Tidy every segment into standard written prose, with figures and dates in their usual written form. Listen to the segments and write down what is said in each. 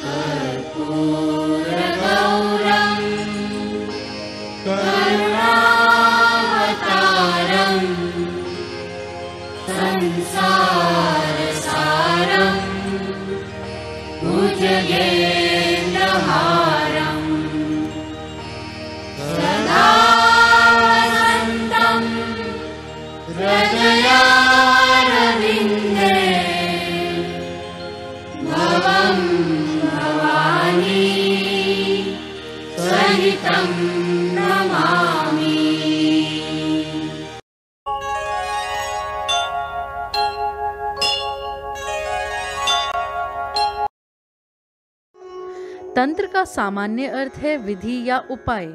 कर्पूरगौरं करुणावतारं संसारसारं भुजगेन्द्रहारं सदा वसन्तं हृदयारविन्दे भवं भवानी सहितं नमामि। तंत्र का सामान्य अर्थ है विधि या उपाय।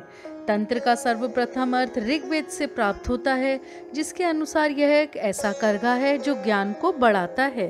तंत्र का सर्वप्रथम अर्थ ऋग्वेद से प्राप्त होता है, जिसके अनुसार यह एक ऐसा करघा है जो ज्ञान को बढ़ाता है।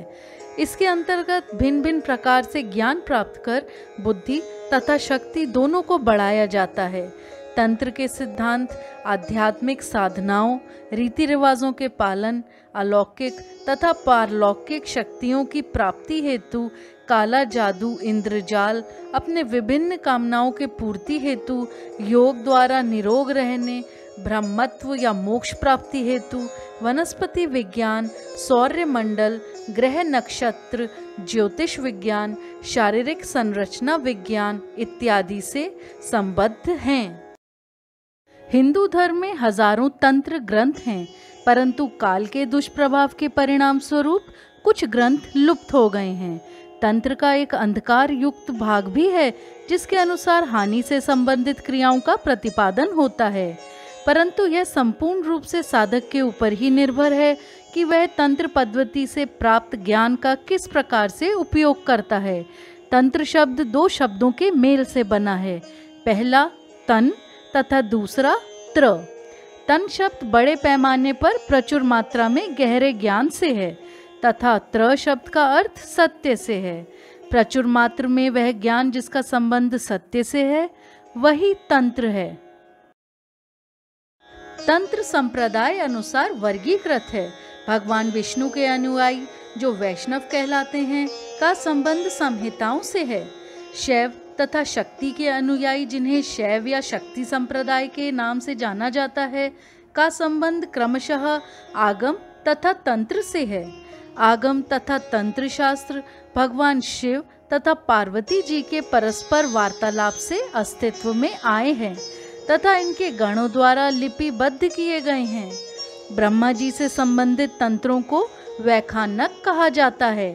इसके अंतर्गत भिन्न भिन्न प्रकार से ज्ञान प्राप्त कर बुद्धि तथा शक्ति दोनों को बढ़ाया जाता है। तंत्र के सिद्धांत आध्यात्मिक साधनाओं, रीति रिवाजों के पालन, अलौकिक तथा पारलौकिक शक्तियों की प्राप्ति हेतु, काला जादू, इंद्रजाल, अपने विभिन्न कामनाओं के पूर्ति हेतु, योग द्वारा निरोग रहने, ब्रह्मत्व या मोक्ष प्राप्ति हेतु, वनस्पति विज्ञान, सौर्य मंडल, ग्रह नक्षत्र, ज्योतिष विज्ञान, शारीरिक संरचना विज्ञान इत्यादि से संबद्ध हैं। हिंदू धर्म में हजारों तंत्र ग्रंथ हैं, परंतु काल के दुष्प्रभाव के परिणाम स्वरूप कुछ ग्रंथ लुप्त हो गए हैं। तंत्र का एक अंधकार युक्त भाग भी है, जिसके अनुसार हानि से संबंधित क्रियाओं का प्रतिपादन होता है, परंतु यह संपूर्ण रूप से साधक के ऊपर ही निर्भर है कि वह तंत्र पद्धति से प्राप्त ज्ञान का किस प्रकार से उपयोग करता है। तंत्र शब्द दो शब्दों के मेल से बना है, पहला तन तथा दूसरा त्र। तन शब्द बड़े पैमाने पर प्रचुर मात्रा में गहरे ज्ञान से है तथा त्र शब्द का अर्थ सत्य से है। प्रचुर मात्रा में वह ज्ञान जिसका संबंध सत्य से है वही तंत्र है। तंत्र संप्रदाय अनुसार वर्गीकृत है। भगवान विष्णु के अनुयायी जो वैष्णव कहलाते हैं का संबंध संहिताओं से है। शैव तथा शक्ति के अनुयायी जिन्हें शैव या शक्ति संप्रदाय के नाम से जाना जाता है का संबंध क्रमशः आगम तथा तंत्र से है। आगम तथा तंत्र शास्त्र भगवान शिव तथा पार्वती जी के परस्पर वार्तालाप से अस्तित्व में आए हैं तथा इनके गणों द्वारा लिपिबद्ध किए गए हैं। ब्रह्मा जी से संबंधित तंत्रों को वैखानक कहा जाता है।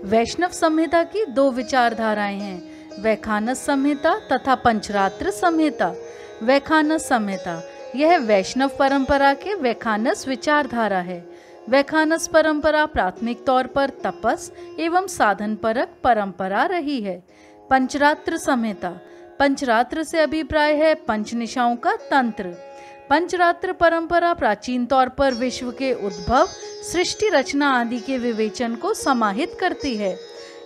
वैष्णव संहिता की दो विचारधाराएं हैं, वैखानस संहिता तथा पंचरात्र संहिता। वैखानस संहिता यह वैष्णव परंपरा के वैखानस विचारधारा है। वैखानस परंपरा प्राथमिक तौर पर तपस एवं साधन परक परंपरा रही है। पंचरात्र संहिता, पंचरात्र से अभिप्राय है पंच निशाओं का तंत्र। पंचरात्र परंपरा प्राचीन तौर पर विश्व के उद्भव, सृष्टि रचना आदि के विवेचन को समाहित करती है।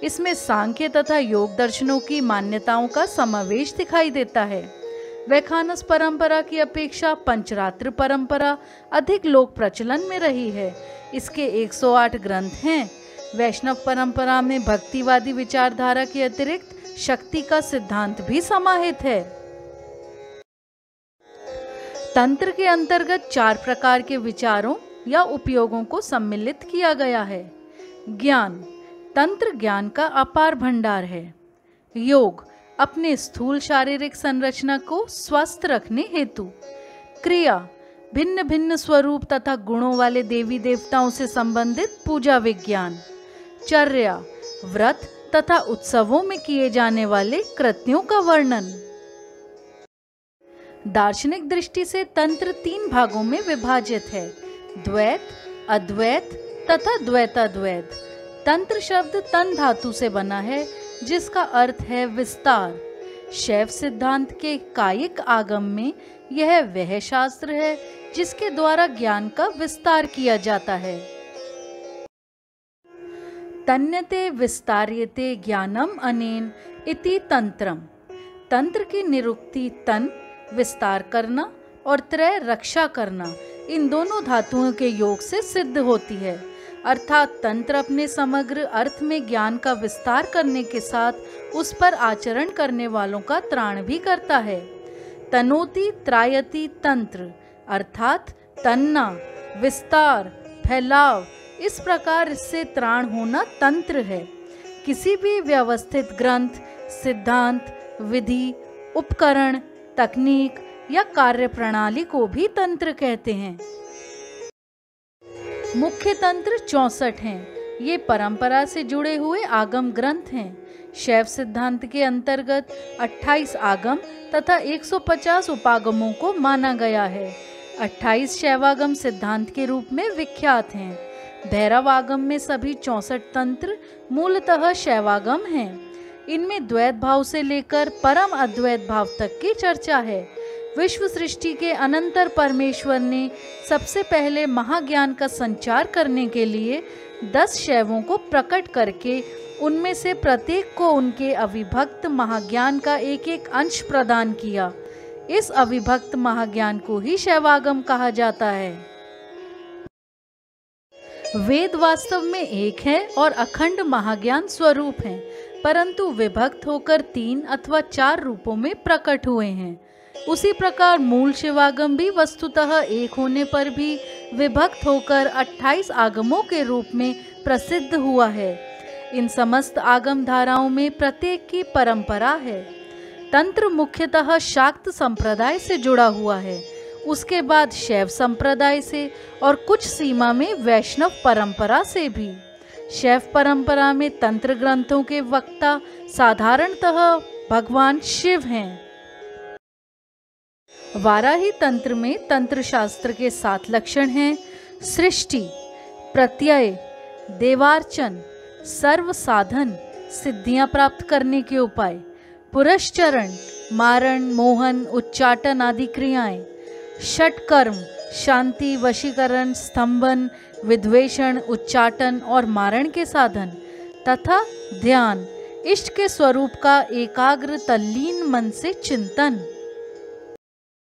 इसमें सांख्य तथा योग दर्शनों की मान्यताओं का समावेश दिखाई देता है। वैखानस परंपरा की अपेक्षा पंचरात्र परंपरा अधिक लोक प्रचलन में रही है। इसके 108 ग्रंथ हैं। वैष्णव परंपरा में भक्तिवादी विचारधारा के अतिरिक्त शक्ति का सिद्धांत भी समाहित है। तंत्र के अंतर्गत 4 प्रकार के विचारों या उपयोगों को सम्मिलित किया गया है। ज्ञान, तंत्र ज्ञान का अपार भंडार है। योग, अपने स्थूल शारीरिक संरचना को स्वस्थ रखने हेतु। क्रिया, भिन्न भिन्न स्वरूप तथा गुणों वाले देवी देवताओं से संबंधित पूजा विज्ञान। चर्या, व्रत तथा उत्सवों में किए जाने वाले कृत्यों का वर्णन। दार्शनिक दृष्टि से तंत्र 3 भागों में विभाजित है, द्वैत, अद्वैत तथा द्वैताद्वैत। तंत्र शब्द तन धातु से बना है, जिसका अर्थ है विस्तार। शैव सिद्धांत के कायिक आगम में यह वह शास्त्र है जिसके द्वारा ज्ञान का विस्तार किया जाता है। तन्यते विस्तार्यते ज्ञानम अनेन इति तंत्रम। तंत्र की निरुक्ति तन विस्तार करना और त्रय रक्षा करना, इन दोनों धातुओं के योग से सिद्ध होती है। अर्थात तंत्र अपने समग्र अर्थ में ज्ञान का विस्तार करने के साथ उस पर आचरण करने वालों का त्राण भी करता है। तनोति त्रायति तंत्र अर्थात तन्ना, विस्तार, फैलाव, इस प्रकार इससे त्राण होना तंत्र है। किसी भी व्यवस्थित ग्रंथ, सिद्धांत, विधि, उपकरण, तकनीक या कार्य प्रणाली को भी तंत्र कहते हैं। मुख्य तंत्र 64 हैं। ये परंपरा से जुड़े हुए आगम ग्रंथ हैं। शैव सिद्धांत के अंतर्गत 28 आगम तथा 150 उपागमों को माना गया है। 28 शैवागम सिद्धांत के रूप में विख्यात हैं। भैरवागम में सभी 64 तंत्र मूलतः शैवागम हैं। इनमें द्वैत भाव से लेकर परम अद्वैत भाव तक की चर्चा है। विश्व सृष्टि के अनंतर परमेश्वर ने सबसे पहले महाज्ञान का संचार करने के लिए 10 शैवों को प्रकट करके उनमें से प्रत्येक को उनके अविभक्त महाज्ञान का एक एक अंश प्रदान किया। इस अविभक्त महाज्ञान को ही शैवागम कहा जाता है। वेद वास्तव में एक है और अखंड महाज्ञान स्वरूप है, परंतु विभक्त होकर 3 अथवा 4 रूपों में प्रकट हुए हैं। उसी प्रकार मूल शिवागम भी वस्तुतः एक होने पर भी विभक्त होकर 28 आगमों के रूप में प्रसिद्ध हुआ है। इन समस्त आगम धाराओं में प्रत्येक की परंपरा है। तंत्र मुख्यतः शाक्त संप्रदाय से जुड़ा हुआ है, उसके बाद शैव संप्रदाय से और कुछ सीमा में वैष्णव परंपरा से भी। शैव परंपरा में तंत्र ग्रंथों के वक्ता साधारणतः भगवान शिव हैं। वाराही तंत्र में तंत्र शास्त्र के 7 लक्षण हैं: सृष्टि, प्रत्यय, देवार्चन, सर्व साधन, सिद्धियां प्राप्त करने के उपाय, पुरश्चरण, मारण, मोहन, उच्चाटन आदि क्रियाएं, षटकर्म, शांति, वशीकरण, स्तंभन, विद्वेषण, उच्चाटन और मारण के साधन, तथा ध्यान, इष्ट के स्वरूप का एकाग्र तल्लीन मन से चिंतन।